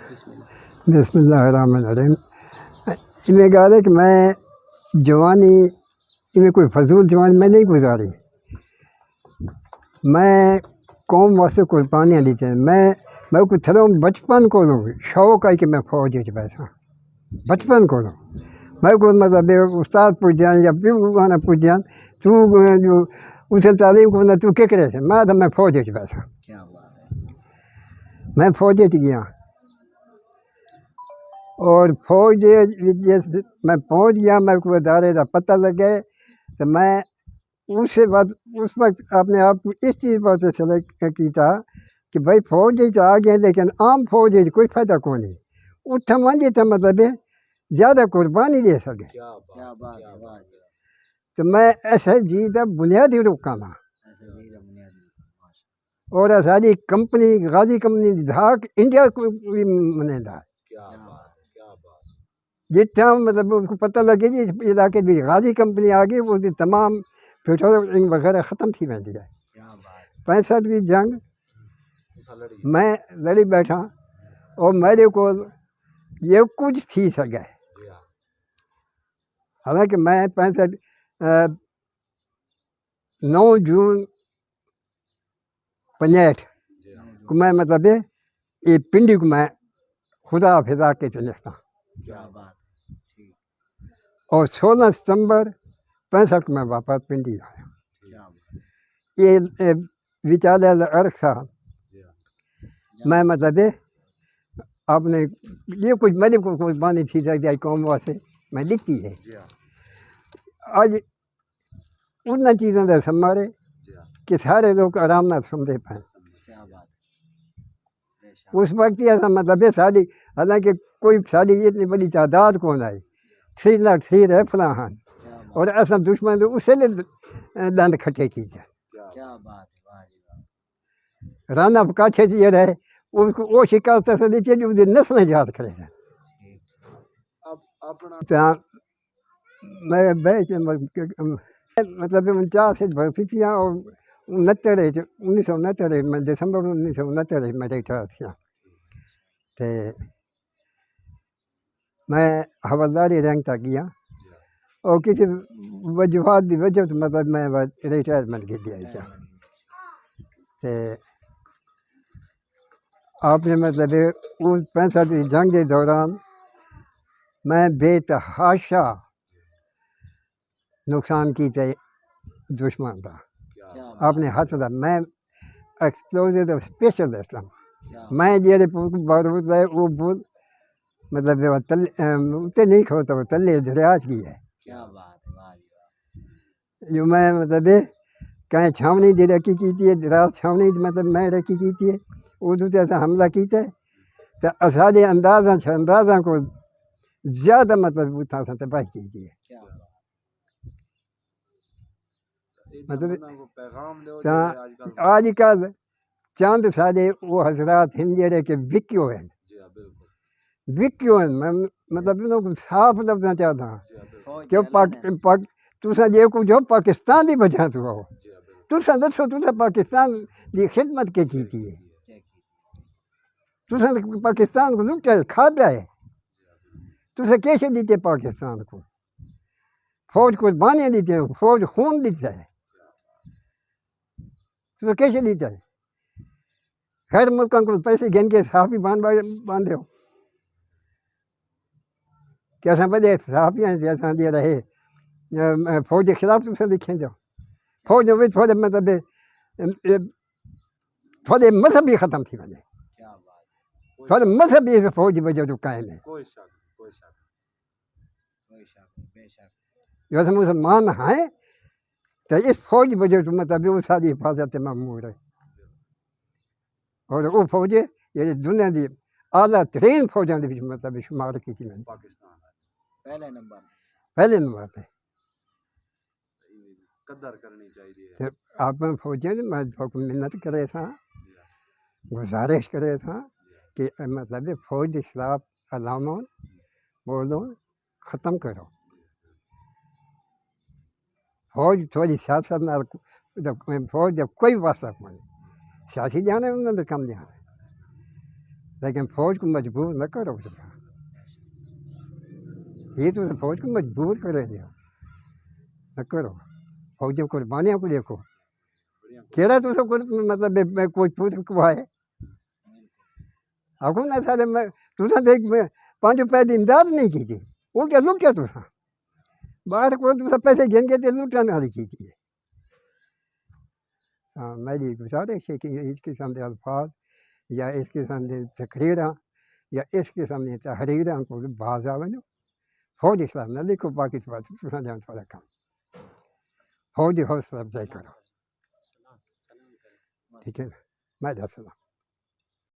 بسم اللہ الرحمن الرحیم. میں کہا ہے کہ میں جوانی میں کوئی فضول جوانی میں نہیں گزاری. میں قوم واسطے قربانیاں دیتے ہیں. میں کوئی تھروں بچپن کو لوں شوق ہے کہ میں فوج وچ بیٹھا بچپن کو لوں. میں کوئی مطلب استاد پوچھ جان یا پیو گانا پوچھ جان تو جو اسے تعلیم کو تو ککڑے سے میں فوج وچ بیٹھا. میں فوج وچ گیا اور فوج میں پہنچ گیا. میرے کو ادارے کا پتہ لگے تو میں اس وقت اپنے آپ کو اس چیز پر سلیکٹ کیا کہ بھائی فوج آ گئے لیکن عام فوج کوئی فائدہ کو نہیں. اتنا منجی تو مطلب زیادہ قربانی دے سکے. تو میں ایسے جی کا بنیادی رکا تھا. اور ساری کمپنی غازی کمپنی دھاک انڈیا کو بھی منیدا جتنا مطلب اس کو پتہ لگے جی علاقے بھی غازی کمپنی آ گئی وہ تمام پیٹرول وغیرہ ختم تھی ویندی ہے. 65 کی جنگ میں لڑی بیٹھا اور میرے کو یہ کچھ تھی سکے. حالانکہ میں 9 جون 65 کو میں مطلب یہ پنڈی کو میں خدا فضا کے چلتا اور 16 ستمبر 65 کو میں واپس پنڈی آیا. یہ وچالے عرق تھا. میں مطلب آپ نے یہ کچھ میرے کو قربانی تھی سکتی قوم واسطے میں لکھتی ہے. آج ان چیزوں کا سمارے کہ سارے لوگ آرام نہ سنتے پائیں. اس وقت ایسا مطلب ہے ساری حالانکہ کوئی ساری اتنی بڑی تعداد کون آئی 303 رائفل ہیں اور ایسا دشمن تو اسے دند کھٹے کی جائے. رانا کاچھے یہ رہے اس کو وہ شکایت سے دیتی ہے نسلیں یاد کرے گا. میں مطلب 49 بھرتی تھی اور 1969 میں دسمبر 1969 میں ریٹائر تھا. تو میں حوالداری رینک تک گیا اور کسی وجوہات کی وجہ سے مطلب میں ریٹائرمنٹ کی دیا. تو آپ نے مطلب اس 65 کی جنگ کے دوران میں بے تحاشا نقصان کیتے دشمن کا اپنے ہاتھ کا. میں ایکسپلوزو اسپیشلسٹ ہوں. میں جیسے بارود ہے وہ بول مطلب اتنے نہیں کھوتا وہ تلے دریاج کی ہے. جو میں مطلب کہیں چھاونی دی رکھی کی ہے راس چھاونی مطلب میں رکھی کی ہے اردو سے ایسا حملہ کیتے تو سارے اندازہ کو زیادہ مطلب اتنا سا تباہی کی ہے. مطلب آج کل چند سارے وہ حضرات ہیں جڑے کہ وکیو ہیں میں مطلب صاف لفظ چاہتا ہوں کہ تسا جے کو جو پاکستان کی وجہ سے ہو تسا دسو تسا پاکستان کی خدمت کی ہے. تسا پاکستان کو لٹا کھادا ہے. تسا کیسے دیتے پاکستان کو فوج قربانیاں دیتے ہیں فوج خون دیتا ہے. تو کیسے دیتا ہے غیر ملکوں کو پیسے گن کے صحافی باندھے ہو کیسا بڑے صحافیاں جیسا دے رہے فوج کے خلاف تم سے لکھیں جو فوج میں تھوڑے مطلب تھوڑے مذہبی ختم تھی ونے تھوڑے مذہبی فوج وجہ تو قائم ہے. جیسے مسلمان ہیں تو اس فوج وجہ تو مطلب وہ ساری حفاظت معمور ہے. اور وہ فوج یہ دنیا کی اعلیٰ ترین فوجوں کے مطلب شمار کی تھی. پہلے نمبر پہ قدر کرنی چاہیے. آپ فوجیں میں محنت کرے تھا گزارش کرے تھا کہ مطلب فوج کے خلاف علاموں بولو ختم کرو. فوج تھوڑی سیاست فوج جب کوئی واسطہ نہیں سیاسی جانے انہوں نے کم جانا. لیکن فوج کو مجبور نہ کرو یہ تو فوج کو مجبور کرے دیا نہ کرو فوجی قربانیاں کو دیکھو کہڑا تو سب مطلب کوئی پوچھ کو ہے آگو نہ سارے میں تسا دیکھ میں 5 روپے کی امداد نہیں کی تھی الٹا لوٹیا تسا باہر کو تسا پیسے گن کے تے لوٹنے والی کی تھی ہاں میری گزارش ہے کہ اس قسم کے الفاظ یا اس قسم کے تقریراں یا اس قسم کی تحریراں کو باز آوے فوج اسلام نہ لکھو باقی تو تسا جان سارا کام فوجی حوصلہ افزائی کرو ٹھیک ہے نا میں دس